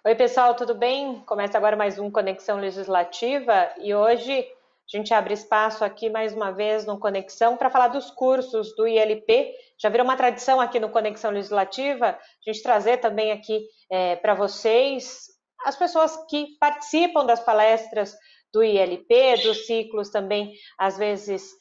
Oi, pessoal, tudo bem? Começa agora mais um Conexão Legislativa e hoje a gente abre espaço aqui mais uma vez no Conexão para falar dos cursos do ILP. Já virou uma tradição aqui no Conexão Legislativa a gente trazer também aqui para vocês as pessoas que participam das palestras do ILP, dos ciclos também, às vezes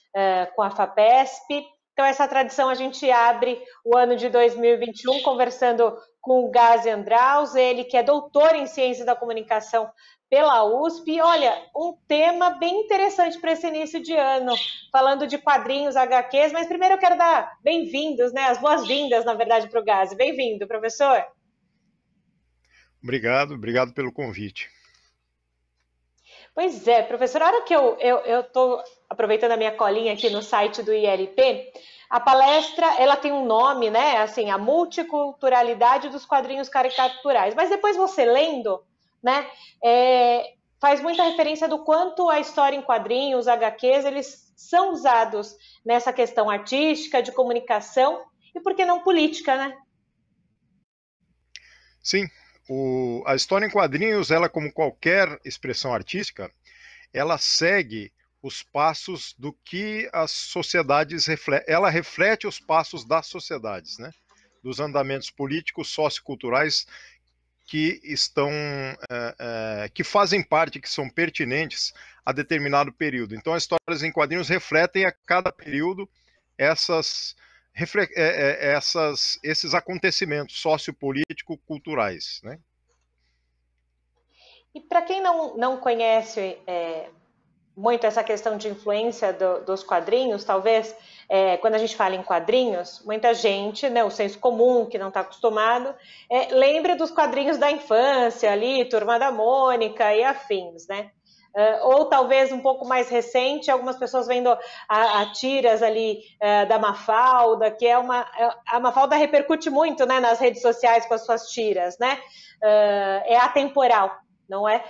com a FAPESP. Então, essa tradição a gente abre o ano de 2021 conversando com o Gazi Andraus, ele que é doutor em Ciências da Comunicação pela USP. Olha, um tema bem interessante para esse início de ano, falando de quadrinhos, HQs, mas primeiro eu quero dar bem-vindos, né, as boas-vindas, na verdade, para o Gazi. Bem-vindo, professor. Obrigado pelo convite. Pois é, professor, a hora que eu estou aproveitando a minha colinha aqui no site do ILP, a palestra, ela tem um nome, né, assim, a multiculturalidade dos quadrinhos caricaturais, mas depois você lendo, né, faz muita referência do quanto a história em quadrinhos, os HQs, eles são usados nessa questão artística, de comunicação e, por que não, política, né? Sim, a história em quadrinhos, ela como qualquer expressão artística, ela segue os passos do que as sociedades ela reflete os passos das sociedades, né? Dos andamentos políticos, socioculturais que estão, que fazem parte, que são pertinentes a determinado período. Então, as histórias em quadrinhos refletem a cada período esses acontecimentos sociopolítico-culturais, né? E para quem não conhece muito essa questão de influência dos quadrinhos, talvez, quando a gente fala em quadrinhos, muita gente, né, o senso comum, que não está acostumado, lembra dos quadrinhos da infância ali, Turma da Mônica e afins, né? Ou talvez um pouco mais recente, algumas pessoas vendo a tiras ali da Mafalda, que a Mafalda repercute muito, né, nas redes sociais com as suas tiras, né? É atemporal, não é?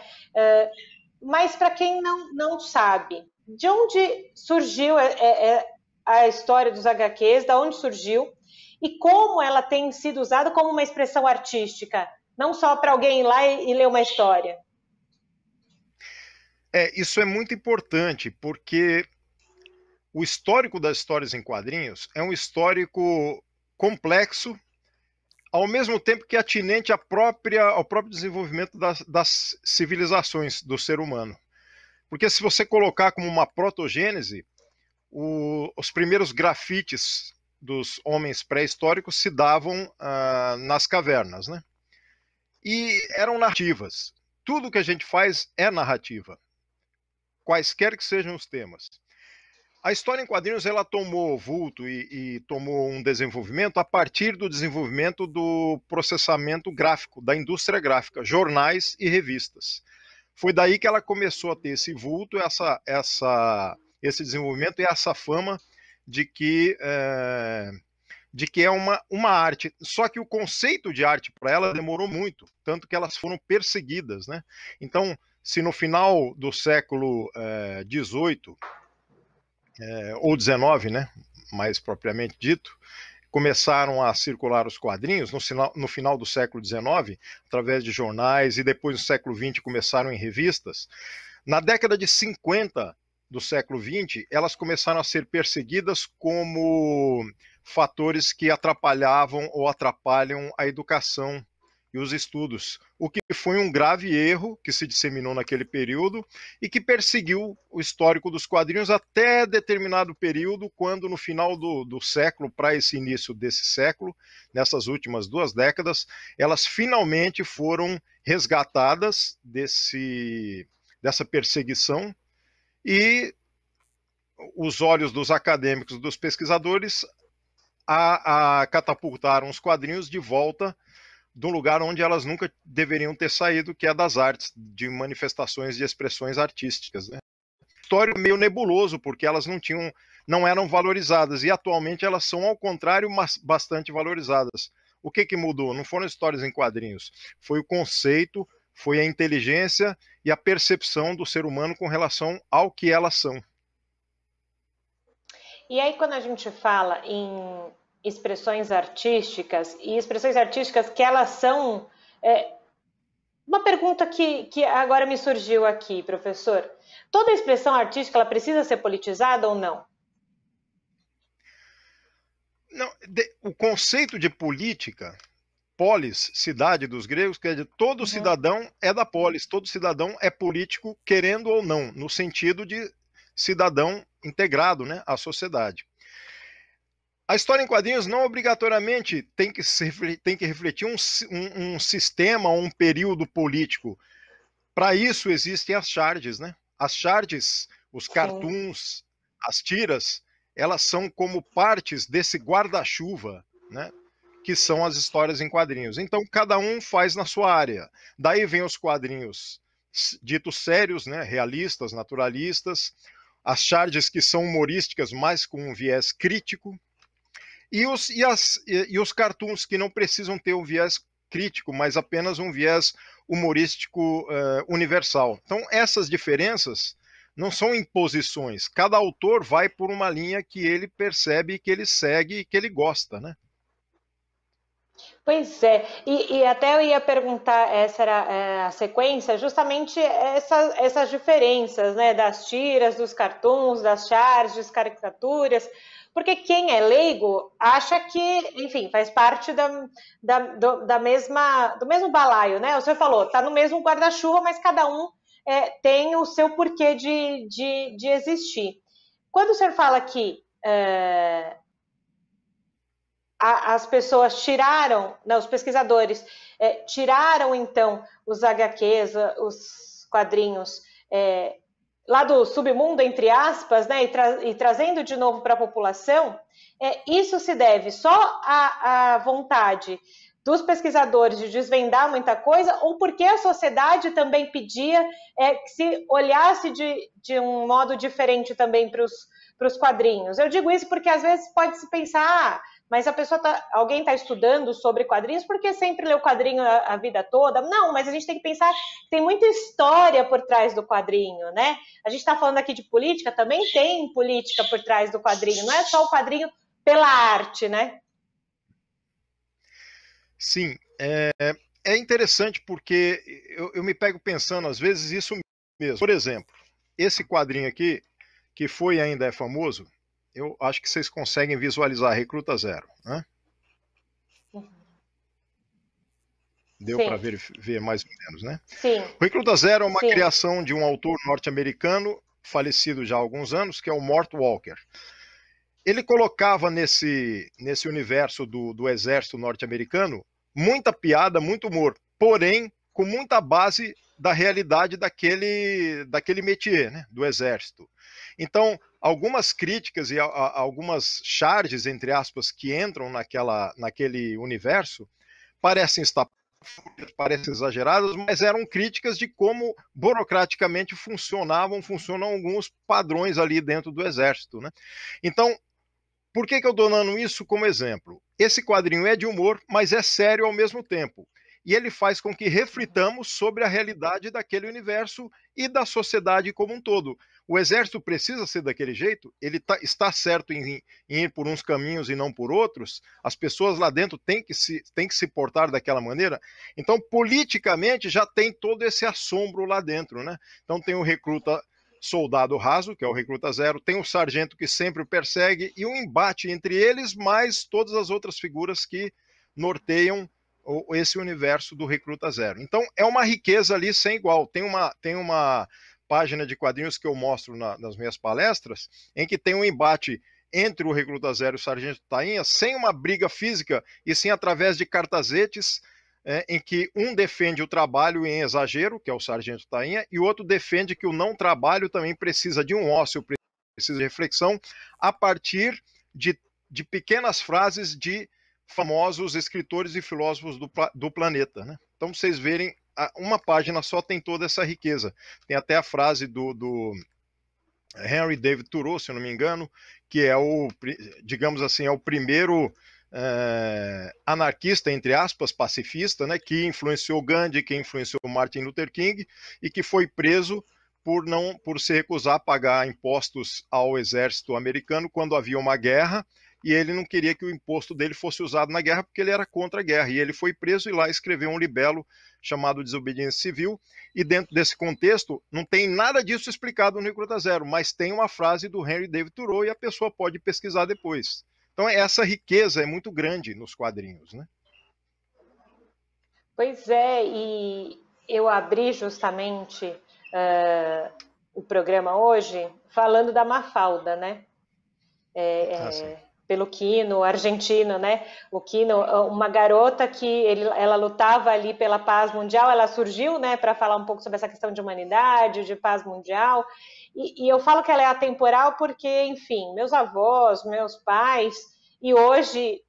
Mas para quem não sabe, de onde surgiu a história dos HQs, da onde surgiu e como ela tem sido usada como uma expressão artística, não só para alguém ir lá e ler uma história. Isso é muito importante, porque o histórico das histórias em quadrinhos é um histórico complexo, ao mesmo tempo que atinente ao próprio desenvolvimento das civilizações do ser humano. Porque se você colocar como uma protogênese, os primeiros grafites dos homens pré-históricos se davam nas cavernas, né? E eram narrativas. Tudo que a gente faz é narrativa, quaisquer que sejam os temas. A história em quadrinhos ela tomou vulto e tomou um desenvolvimento a partir do desenvolvimento do processamento gráfico, da indústria gráfica, jornais e revistas. Foi daí que ela começou a ter esse vulto, esse desenvolvimento e essa fama de que é uma arte. Só que o conceito de arte para ela demorou muito, tanto que elas foram perseguidas, né? Então, se no final do século XVIII ou XIX, né, mais propriamente dito, começaram a circular os quadrinhos no final do século XIX, através de jornais, e depois no século XX começaram em revistas. Na década de 50 do século XX, elas começaram a ser perseguidas como fatores que atrapalhavam ou atrapalham a educação e os estudos, o que foi um grave erro que se disseminou naquele período e que perseguiu o histórico dos quadrinhos até determinado período, quando no final do século, para esse início desse século, nessas últimas 2 décadas, elas finalmente foram resgatadas dessa perseguição e os olhos dos acadêmicos, dos pesquisadores, catapultaram os quadrinhos de volta de um lugar onde elas nunca deveriam ter saído, que é das artes, de manifestações de expressões artísticas, né? História meio nebuloso, porque elas não eram valorizadas, e atualmente elas são, ao contrário, bastante valorizadas. O que mudou? Não foram histórias em quadrinhos, foi o conceito, foi a inteligência e a percepção do ser humano com relação ao que elas são. E aí, quando a gente fala em expressões artísticas, e expressões artísticas que elas são Uma pergunta que agora me surgiu aqui, professor. Toda expressão artística ela precisa ser politizada ou não? Não, o conceito de política, polis, cidade dos gregos, quer dizer, todo Uhum. cidadão é da polis, todo cidadão é político, querendo ou não, no sentido de cidadão integrado, né, à sociedade. A história em quadrinhos não obrigatoriamente tem que refletir um sistema ou um período político. Para isso existem as charges, né? As charges, os Sim. cartoons, as tiras, elas são como partes desse guarda-chuva, né? Que são as histórias em quadrinhos. Então cada um faz na sua área. Daí vem os quadrinhos ditos sérios, né? Realistas, naturalistas, as charges que são humorísticas, mas com um viés crítico, e os cartoons que não precisam ter um viés crítico, mas apenas um viés humorístico universal. Então, essas diferenças não são imposições. Cada autor vai por uma linha que ele percebe, que ele segue e que ele gosta, né? Pois é, e até eu ia perguntar, essa era a sequência, justamente essas diferenças, né, das tiras, dos cartoons, das charges, caricaturas, porque quem é leigo acha que, enfim, faz parte da mesma, do mesmo balaio, né? O senhor falou, tá no mesmo guarda-chuva, mas cada um tem o seu porquê de existir. Quando o senhor fala que as pessoas tiraram, né, os pesquisadores tiraram então os HQs, os quadrinhos lá do submundo, entre aspas, né, e trazendo de novo para a população, isso se deve só à vontade dos pesquisadores de desvendar muita coisa, ou porque a sociedade também pedia que se olhasse de um modo diferente também para os quadrinhos. Eu digo isso porque às vezes pode se pensar, mas a pessoa alguém está estudando sobre quadrinhos porque sempre leu quadrinho a vida toda. Não, mas a gente tem que pensar que tem muita história por trás do quadrinho, né? A gente está falando aqui de política, também tem política por trás do quadrinho, não é só o quadrinho pela arte, né? Sim, é interessante porque eu me pego pensando, às vezes, isso mesmo. Por exemplo, esse quadrinho aqui, que foi e ainda é famoso, eu acho que vocês conseguem visualizar Recruta Zero, né? Deu para Sim, ver mais ou menos, né? sim, O Recruta Zero é uma sim. criação de um autor norte-americano, falecido já há alguns anos, que é o Mort Walker. Ele colocava nesse universo do exército norte-americano muita piada, muito humor, porém com muita base da realidade daquele métier, né, do exército. Então, algumas críticas e algumas charges, entre aspas, que entram naquele universo, parecem estar parecem exageradas, mas eram críticas de como burocraticamente funcionam alguns padrões ali dentro do exército, né? Então, por que eu estou dando isso como exemplo? Esse quadrinho é de humor, mas é sério ao mesmo tempo. E ele faz com que reflitamos sobre a realidade daquele universo e da sociedade como um todo. O exército precisa ser daquele jeito? Ele está certo em ir por uns caminhos e não por outros? As pessoas lá dentro têm que se portar daquela maneira? Então, politicamente, já tem todo esse assombro lá dentro, né? Então, tem o recruta soldado raso, que é o recruta zero, tem o sargento que sempre o persegue, e um embate entre eles, mais todas as outras figuras que norteiam esse universo do recruta zero. Então é uma riqueza ali sem igual. Tem uma página de quadrinhos que eu mostro nas minhas palestras, em que tem um embate entre o recruta zero e o sargento Tainha, sem uma briga física, e sim através de cartazetes em que um defende o trabalho em exagero, que é o sargento Tainha, e o outro defende que o não trabalho também precisa de um ócio, precisa de reflexão, a partir de pequenas frases de famosos escritores e filósofos do planeta. Né? Então, vocês verem, uma página só tem toda essa riqueza. Tem até a frase do Henry David Thoreau, se eu não me engano, que é digamos assim, é o primeiro anarquista, entre aspas, pacifista, né, que influenciou Gandhi, que influenciou Martin Luther King e que foi preso por se recusar a pagar impostos ao exército americano quando havia uma guerra, e ele não queria que o imposto dele fosse usado na guerra porque ele era contra a guerra. E ele foi preso e lá escreveu um libelo chamado Desobediência Civil, e dentro desse contexto não tem nada disso explicado no Recruta Zero, mas tem uma frase do Henry David Thoreau e a pessoa pode pesquisar depois. Então essa riqueza é muito grande nos quadrinhos, né? Pois é, e eu abri justamente o programa hoje falando da Mafalda, né? Pelo Quino, argentino, né? O Quino, uma garota que ela lutava ali pela paz mundial, ela surgiu, né, para falar um pouco sobre essa questão de humanidade, de paz mundial, e eu falo que ela é atemporal porque, enfim, meus avós, meus pais, e hoje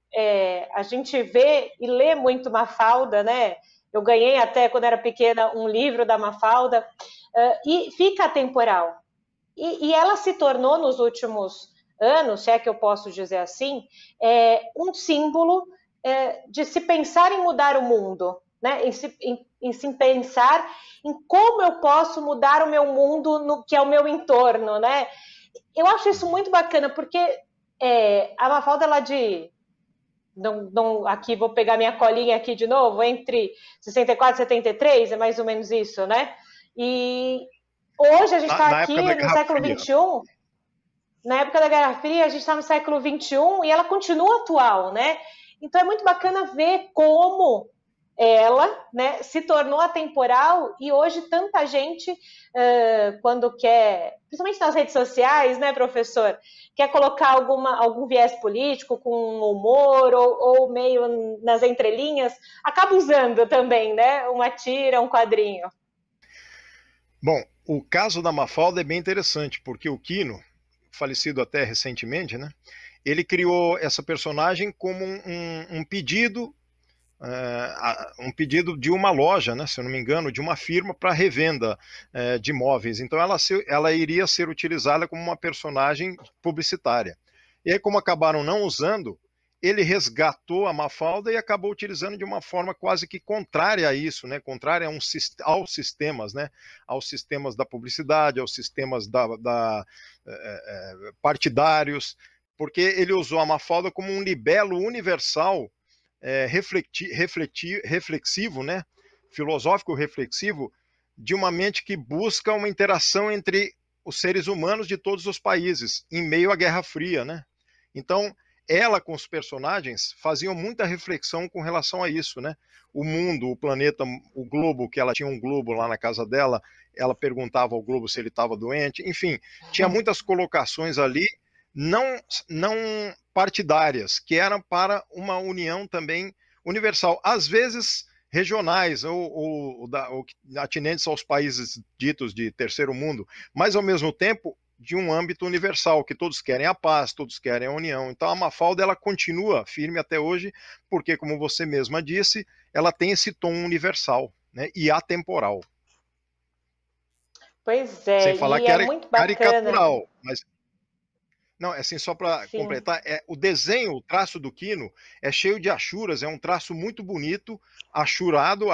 a gente vê e lê muito Mafalda, né? Eu ganhei até, quando era pequena, um livro da Mafalda, e fica atemporal. E ela se tornou, nos últimos anos, se é que eu posso dizer assim, um símbolo de se pensar em mudar o mundo, né? em se pensar em como eu posso mudar o meu mundo, que é o meu entorno, né? Eu acho isso muito bacana, porque a Mafalda, ela aqui vou pegar minha colinha aqui de novo, entre 64 e 73, é mais ou menos isso, né? E hoje a gente está aqui no século XXI, na época da Guerra Fria, a gente está no século XXI e ela continua atual, né? Então é muito bacana ver como ela, né, se tornou atemporal, e hoje tanta gente, quando quer, principalmente nas redes sociais, né, professor, quer colocar algum viés político com humor ou meio nas entrelinhas, acaba usando também, né, uma tira, um quadrinho. Bom, o caso da Mafalda é bem interessante, porque o Quino, falecido até recentemente, né, ele criou essa personagem como um pedido de uma loja, né, se eu não me engano, de uma firma para revenda de imóveis. Então ela iria ser utilizada como uma personagem publicitária. E aí, como acabaram não usando, ele resgatou a Mafalda e acabou utilizando de uma forma quase que contrária a isso, né? Contrária aos sistemas, né? Aos sistemas da publicidade, aos sistemas partidários, porque ele usou a Mafalda como um libelo universal, reflexivo, né? Filosófico reflexivo, de uma mente que busca uma interação entre os seres humanos de todos os países, em meio à Guerra Fria, né? Então, ela com os personagens faziam muita reflexão com relação a isso, né? O mundo, o planeta, o globo, que ela tinha um globo lá na casa dela, ela perguntava ao globo se ele estava doente, enfim, tinha muitas colocações ali, não partidárias, que eram para uma união também universal, às vezes regionais ou atinentes aos países ditos de terceiro mundo, mas ao mesmo tempo de um âmbito universal, que todos querem a paz, todos querem a união. Então a Mafalda, ela continua firme até hoje, porque, como você mesma disse, ela tem esse tom universal, né, e atemporal. Pois é, sem falar e que era muito bacana. Caricatural, mas não, assim, só para completar, o desenho, o traço do Quino é cheio de achuras, é um traço muito bonito, achureado,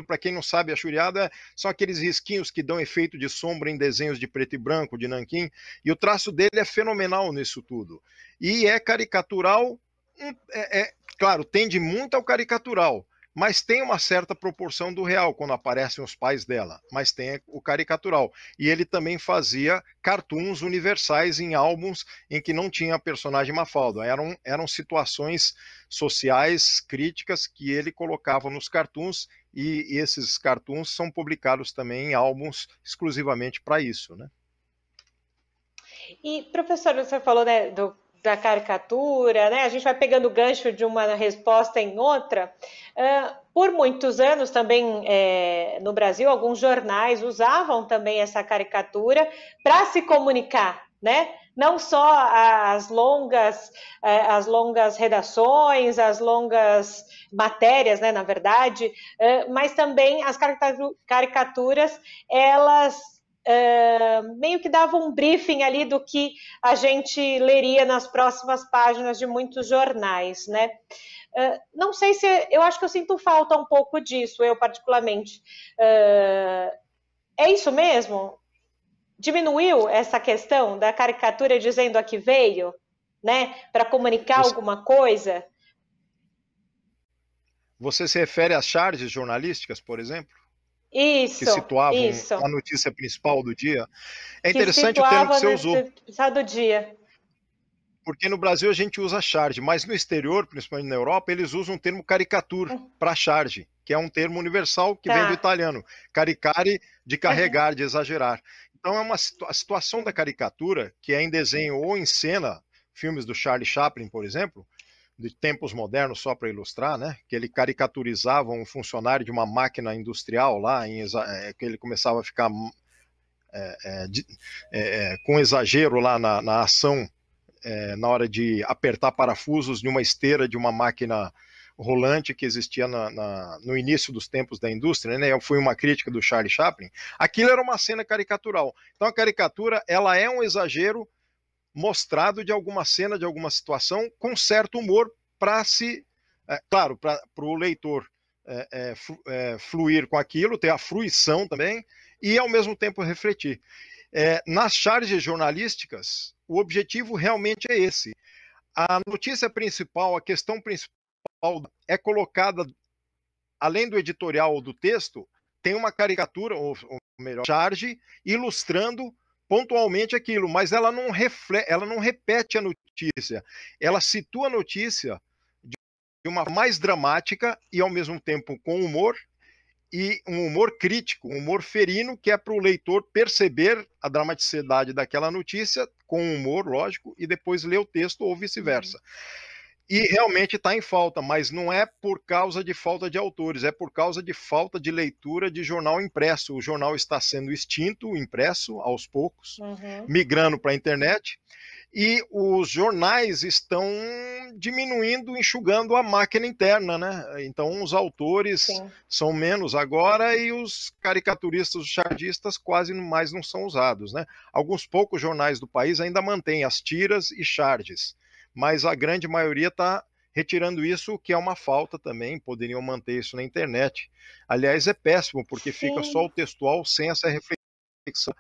para quem não sabe, achureado são aqueles risquinhos que dão efeito de sombra em desenhos de preto e branco, de nanquim, e o traço dele é fenomenal nisso tudo. E é caricatural, claro, tende muito ao caricatural, mas tem uma certa proporção do real quando aparecem os pais dela, mas tem o caricatural. E ele também fazia cartoons universais em álbuns em que não tinha a personagem Mafalda, eram situações sociais críticas que ele colocava nos cartoons, e esses cartoons são publicados também em álbuns exclusivamente para isso, né? E, professor, você falou, né, da caricatura, né? A gente vai pegando o gancho de uma resposta em outra. Por muitos anos também no Brasil, alguns jornais usavam também essa caricatura para se comunicar, né? Não só as longas redações, as longas matérias, né, na verdade, mas também as caricaturas, elas meio que dava um briefing ali do que a gente leria nas próximas páginas de muitos jornais, né? Não sei se... Eu acho que eu sinto falta um pouco disso, eu particularmente. É isso mesmo? Diminuiu essa questão da caricatura dizendo a que veio? né, para comunicar alguma coisa? Você se refere às charges jornalísticas, por exemplo? Que Isso, situavam isso. a notícia principal do dia? É Que interessante o termo que situava você no usou, do dia. porque no Brasil a gente usa charge, mas no exterior, principalmente na Europa, eles usam o termo caricature para charge, que é um termo universal que vem do Tá. italiano. Caricare, de carregar, de exagerar. Então é a situação da caricatura, que é em desenho ou em cena, filmes do Charlie Chaplin, por exemplo, de tempos modernos, só para ilustrar, né? Que ele caricaturizava um funcionário de uma máquina industrial lá, que ele começava a ficar com exagero lá na ação, na hora de apertar parafusos de uma esteira de uma máquina rolante que existia no início dos tempos da indústria, né? Foi uma crítica do Charlie Chaplin. Aquilo era uma cena caricatural. Então a caricatura, ela é um exagero mostrado de alguma cena, de alguma situação, com certo humor para claro, para o leitor fluir com aquilo, ter a fruição também, e ao mesmo tempo refletir. Nas charges jornalísticas, o objetivo realmente é esse. A notícia principal, a questão principal é colocada, além do editorial ou do texto, tem uma caricatura, ou melhor, charge, ilustrando pontualmente aquilo, mas ela não repete a notícia, ela situa a notícia de uma forma mais dramática e ao mesmo tempo com humor, e um humor crítico, um humor ferino, que é para o leitor perceber a dramaticidade daquela notícia, com humor, lógico, e depois ler o texto ou vice-versa. E realmente está em falta, mas não é por causa de falta de autores, é por causa de falta de leitura de jornal impresso. O jornal está sendo extinto, impresso, aos poucos, migrando para a internet, e os jornais estão diminuindo, enxugando a máquina interna, né? Então os autores são menos agora e os caricaturistas, os chargistas quase mais não são usados, né? Alguns poucos jornais do país ainda mantêm as tiras e charges, mas a grande maioria está retirando isso, que é uma falta também, poderiam manter isso na internet. Aliás, é péssimo, porque fica só o textual sem essa reflexão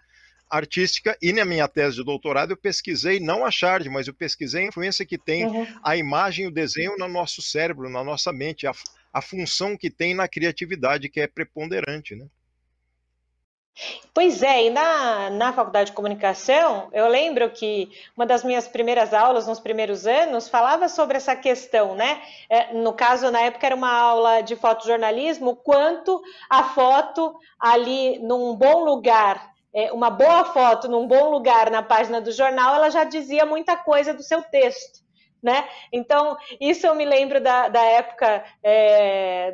artística, e na minha tese de doutorado eu pesquisei não a charge, mas eu pesquisei a influência que tem a imagem e o desenho no nosso cérebro, na nossa mente, a função que tem na criatividade, que é preponderante, né? Pois é, e na faculdade de comunicação, eu lembro que uma das minhas primeiras aulas, nos primeiros anos, falava sobre essa questão, né? No caso, na época, era uma aula de fotojornalismo, quanto a foto ali num bom lugar, uma boa foto num bom lugar na página do jornal, ela já dizia muita coisa do seu texto. Né? Então, isso eu me lembro da época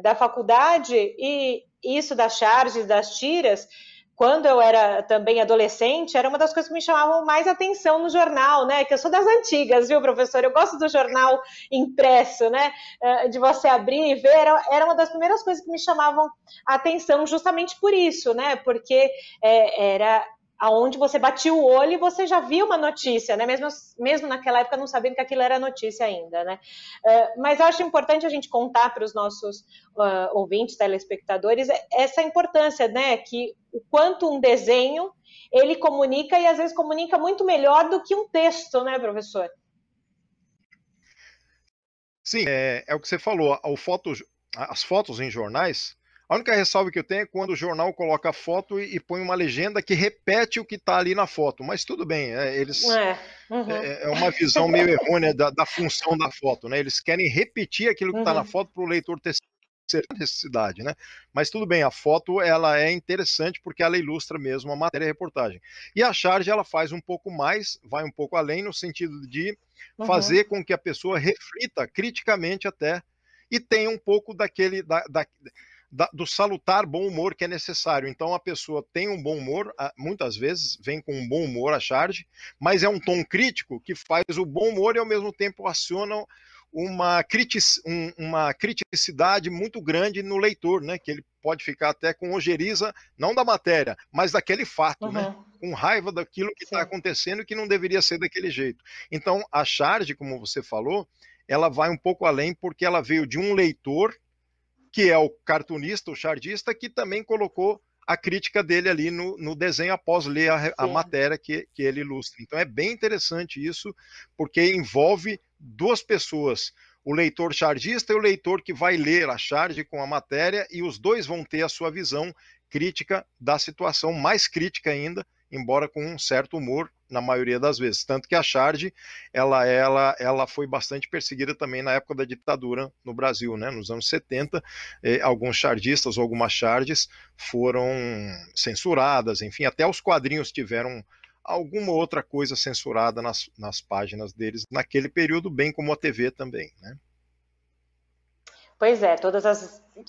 da faculdade, e isso das charges, das tiras, quando eu era também adolescente, era uma das coisas que me chamavam mais atenção no jornal, né? Que eu sou das antigas, viu, professor? Eu gosto do jornal impresso, né? De você abrir e ver, era uma das primeiras coisas que me chamavam a atenção, justamente por isso, né? Porque era aonde você batia o olho e você já via uma notícia, né? Mesmo naquela época não sabendo que aquilo era notícia ainda, né? Mas acho importante a gente contar para os nossos ouvintes, telespectadores, essa importância, né? Que o quanto um desenho ele comunica, e às vezes comunica muito melhor do que um texto, né, professor? Sim, é o que você falou, as fotos em jornais. A única ressalva que eu tenho é quando o jornal coloca a foto e põe uma legenda que repete o que está ali na foto. Mas tudo bem, é uma visão meio errônea da função da foto, né? Eles querem repetir aquilo que está na foto para o leitor ter necessidade, né? Mas tudo bem, a foto ela é interessante porque ela ilustra mesmo a matéria e a reportagem. E a charge ela faz um pouco mais, vai um pouco além no sentido de fazer com que a pessoa reflita criticamente até e tenha um pouco do salutar bom humor que é necessário. Então a pessoa tem um bom humor, muitas vezes vem com um bom humor a charge, mas é um tom crítico que faz o bom humor e ao mesmo tempo aciona uma criticidade muito grande no leitor, né? Que ele pode ficar até com ojeriza, não da matéria, mas daquele fato, né? Com raiva daquilo que está acontecendo e que não deveria ser daquele jeito. Então a charge, como você falou, ela vai um pouco além porque ela veio de um leitor que é o cartunista, o chargista, que também colocou a crítica dele ali no desenho após ler a matéria que ele ilustra. Então é bem interessante isso, porque envolve duas pessoas, o leitor chargista e o leitor que vai ler a charge com a matéria, e os dois vão ter a sua visão crítica da situação, mais crítica ainda, embora com um certo humor na maioria das vezes. Tanto que a charge, ela foi bastante perseguida também na época da ditadura no Brasil, né? Nos anos 70, alguns chargistas ou algumas charges foram censuradas, enfim, até os quadrinhos tiveram alguma outra coisa censurada nas páginas deles naquele período, bem como a TV também, né? Pois é,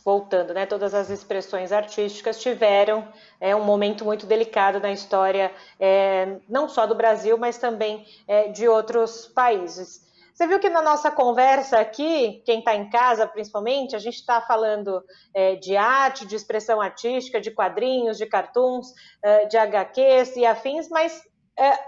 voltando, né, todas as expressões artísticas tiveram um momento muito delicado na história, não só do Brasil, mas também de outros países. Você viu que na nossa conversa aqui, quem está em casa principalmente, a gente está falando de arte, de expressão artística, de quadrinhos, de cartoons, de HQs e afins, mas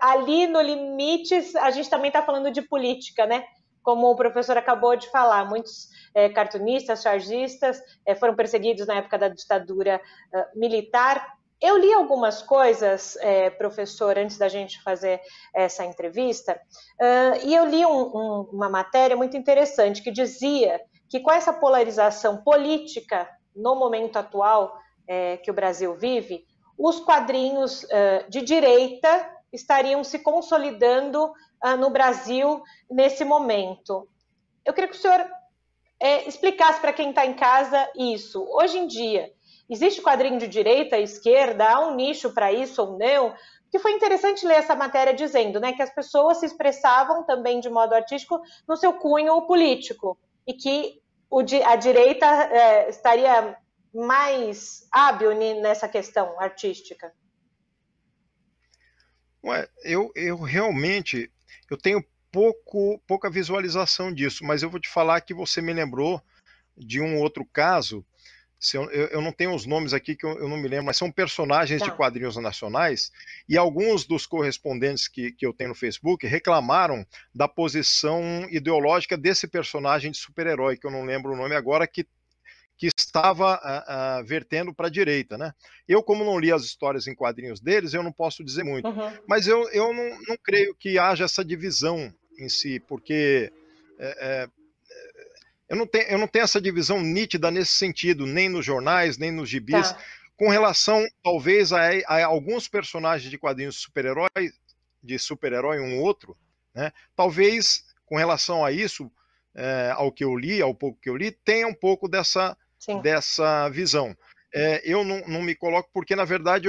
ali no Limites a gente também está falando de política, né? Como o professor acabou de falar, muitos cartunistas, chargistas foram perseguidos na época da ditadura militar. Eu li algumas coisas, professor, antes da gente fazer essa entrevista, e eu li uma matéria muito interessante que dizia que com essa polarização política no momento atual que o Brasil vive, os quadrinhos de direita estariam se consolidando no Brasil nesse momento. Eu queria que o senhor explicasse para quem está em casa isso. Hoje em dia, existe quadrinho de direita e esquerda? Há um nicho para isso ou não? Porque foi interessante ler essa matéria dizendo, né, que as pessoas se expressavam também de modo artístico no seu cunho político e que a direita estaria mais hábil nessa questão artística. Eu realmente tenho pouca visualização disso, mas eu vou te falar que você me lembrou de um outro caso. Eu não tenho os nomes aqui, que eu não me lembro, mas são personagens de quadrinhos nacionais, e alguns dos correspondentes que eu tenho no Facebook reclamaram da posição ideológica desse personagem de super-herói, que eu não lembro o nome agora, que estava vertendo para a direita, né? Eu, como não li as histórias em quadrinhos deles, eu não posso dizer muito. Mas eu não creio que haja essa divisão em si, porque eu não tenho essa divisão nítida nesse sentido, nem nos jornais, nem nos gibis, com relação, talvez, a alguns personagens de quadrinhos de super-herói, um outro, né? Talvez, com relação a isso, ao que eu li, ao pouco que eu li, tenha um pouco dessa visão. Eu não me coloco, porque na verdade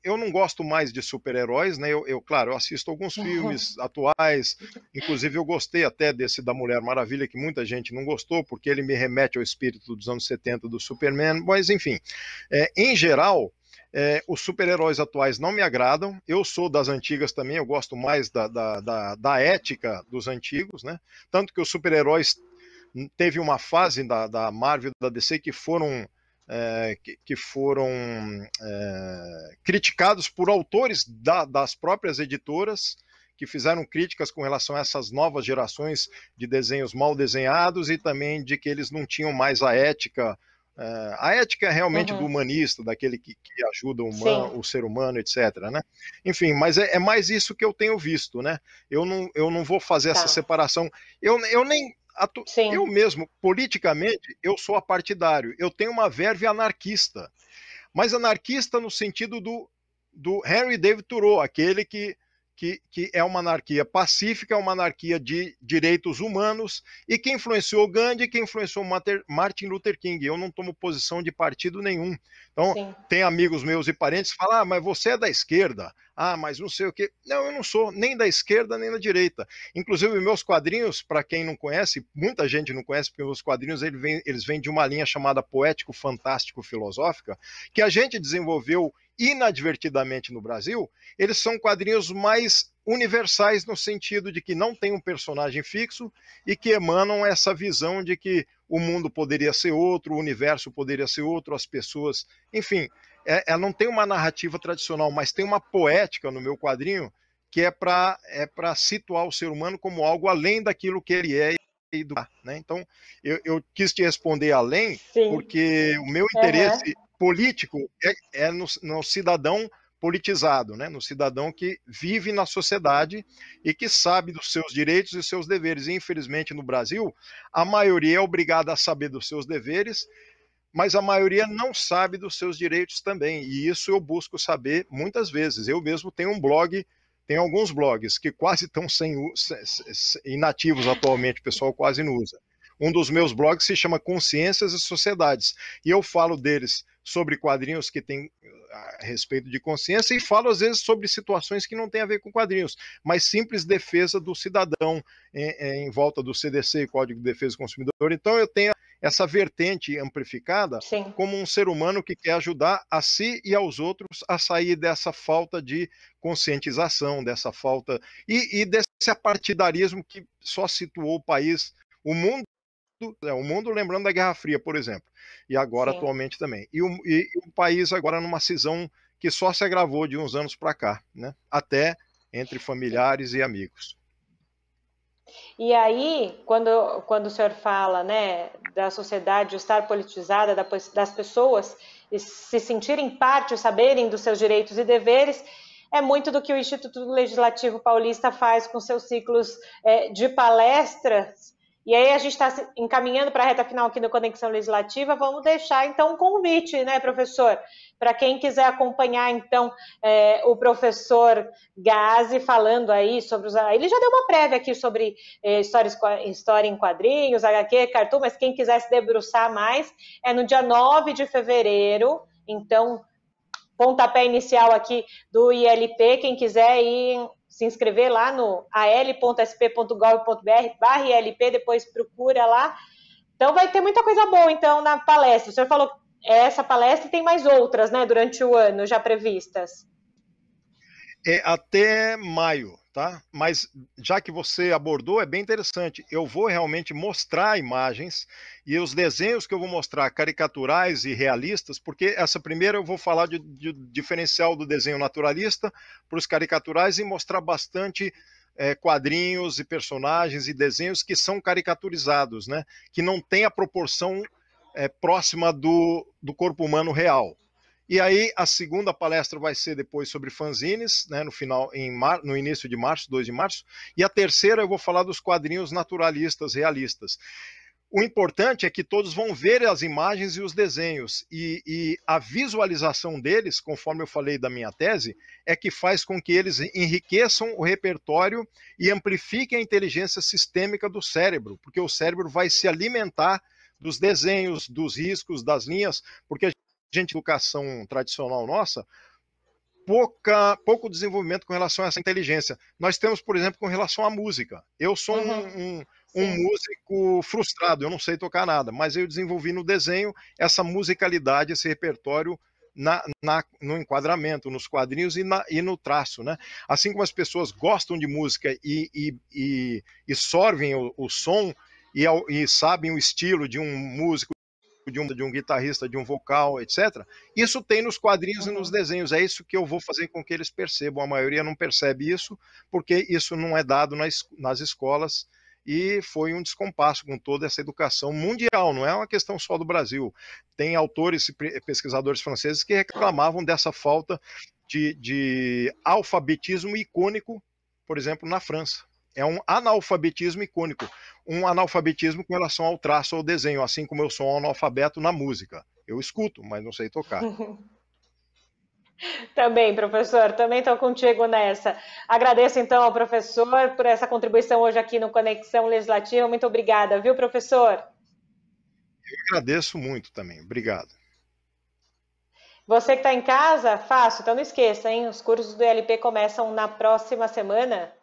eu não gosto mais de super-heróis, né? Claro, eu assisto alguns filmes atuais, inclusive eu gostei até desse da Mulher Maravilha, que muita gente não gostou, porque ele me remete ao espírito dos anos 70 do Superman, mas enfim, em geral, os super-heróis atuais não me agradam. Eu sou das antigas também, eu gosto mais da ética dos antigos, né? Tanto que os super-heróis teve uma fase da Marvel e da DC que foram criticados por autores das próprias editoras, que fizeram críticas com relação a essas novas gerações de desenhos mal desenhados, e também de que eles não tinham mais a ética realmente do humanista, daquele que ajuda o ser humano, etc., né? Enfim, mas é mais isso que eu tenho visto, né? Eu não vou fazer essa separação. Eu mesmo, politicamente, eu sou apartidário. Eu tenho uma verve anarquista, mas anarquista no sentido do Henry David Thoreau, aquele que é uma anarquia pacífica, uma anarquia de direitos humanos, e que influenciou Gandhi, que influenciou Martin Luther King. Eu não tomo posição de partido nenhum. Então, tem amigos meus e parentes que falam, mas você é da esquerda, mas não sei o quê. Não, eu não sou nem da esquerda nem da direita. Inclusive, meus quadrinhos, para quem não conhece, muita gente não conhece, porque meus quadrinhos eles vêm de uma linha chamada poético-fantástico-filosófica, que a gente desenvolveu inadvertidamente no Brasil. Eles são quadrinhos mais universais, no sentido de que não tem um personagem fixo e que emanam essa visão de que o mundo poderia ser outro, o universo poderia ser outro, as pessoas, enfim, ela não tem uma narrativa tradicional, mas tem uma poética no meu quadrinho que é para situar o ser humano como algo além daquilo que ele é. Né? Então, eu quis te responder além, porque o meu interesse político é no cidadão politizado, né? No cidadão que vive na sociedade e que sabe dos seus direitos e seus deveres. E, infelizmente, no Brasil, a maioria é obrigada a saber dos seus deveres, mas a maioria não sabe dos seus direitos também. E isso eu busco saber muitas vezes. Eu mesmo tenho um blog, tenho alguns blogs que quase estão inativos atualmente, o pessoal quase não usa. Um dos meus blogs se chama Consciências e Sociedades, e eu falo deles sobre quadrinhos que tem a respeito de consciência e falo às vezes sobre situações que não têm a ver com quadrinhos, mas simples defesa do cidadão em volta do CDC, Código de Defesa do Consumidor. Então eu tenho essa vertente amplificada. Sim. Como um ser humano que quer ajudar a si e aos outros a sair dessa falta de conscientização, dessa falta e desse apartidarismo que só situou o país, o mundo lembrando da Guerra Fria, por exemplo, e agora Sim. atualmente também. E o país agora numa cisão que só se agravou de uns anos para cá, né? Até entre familiares e amigos. E aí, quando o senhor fala, né, da sociedade estar politizada, das pessoas se sentirem parte, saberem dos seus direitos e deveres, é muito do que o Instituto Legislativo Paulista faz com seus ciclos de palestras. E aí a gente está encaminhando para a reta final aqui no Conexão Legislativa. Vamos deixar, então, um convite, né, professor, para quem quiser acompanhar, então, o professor falando aí sobre os... Ele já deu uma prévia aqui sobre história em quadrinhos, HQ, cartoon, mas quem quiser se debruçar mais, é no dia 9 de fevereiro, então, pontapé inicial aqui do ILP, quem quiser ir se inscrever lá no al.sp.gov.br/ILP, depois procura lá. Então vai ter muita coisa boa, então, na palestra. O senhor falou essa palestra e tem mais outras, né, durante o ano já previstas. Até maio, tá? Mas já que você abordou, é bem interessante. Eu vou realmente mostrar imagens e os desenhos que eu vou mostrar, caricaturais e realistas, porque essa primeira eu vou falar de diferencial do desenho naturalista para os caricaturais e mostrar bastante quadrinhos e personagens e desenhos que são caricaturizados, né? Que não tem a proporção próxima do corpo humano real. E aí a segunda palestra vai ser depois sobre fanzines, né, no início de março, 2 de março, e a terceira eu vou falar dos quadrinhos naturalistas, realistas. O importante é que todos vão ver as imagens e os desenhos, e a visualização deles, conforme eu falei da minha tese, é que faz com que eles enriqueçam o repertório e amplifiquem a inteligência sistêmica do cérebro, porque o cérebro vai se alimentar dos desenhos, dos riscos, das linhas, porque gente, educação tradicional nossa, pouco desenvolvimento com relação a essa inteligência. Nós temos, por exemplo, com relação à música. Eu sou um músico frustrado, eu não sei tocar nada, mas eu desenvolvi no desenho essa musicalidade, esse repertório no enquadramento, nos quadrinhos e no traço, né? Assim como as pessoas gostam de música e sorvem o som e sabem o estilo de um músico, de um guitarrista, de um vocal, etc. Isso tem nos quadrinhos e nos desenhos. É isso que eu vou fazer com que eles percebam. A maioria não percebe isso, porque isso não é dado nas escolas, e foi um descompasso com toda essa educação mundial, não é uma questão só do Brasil. Tem autores e pesquisadores franceses que reclamavam dessa falta de alfabetismo icônico, por exemplo, na França. É um analfabetismo icônico, um analfabetismo com relação ao traço ou ao desenho, assim como eu sou um analfabeto na música. Eu escuto, mas não sei tocar. Também, professor, também estou contigo nessa. Agradeço, então, ao professor por essa contribuição hoje aqui no Conexão Legislativa. Muito obrigada, viu, professor? Eu agradeço muito também. Obrigado. Você que está em casa, fácil, então não esqueça, hein? Os cursos do ILP começam na próxima semana.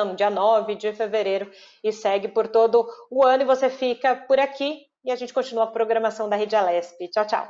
No dia 9 de fevereiro, e segue por todo o ano, e você fica por aqui, e a gente continua a programação da Rede Alesp. Tchau, tchau.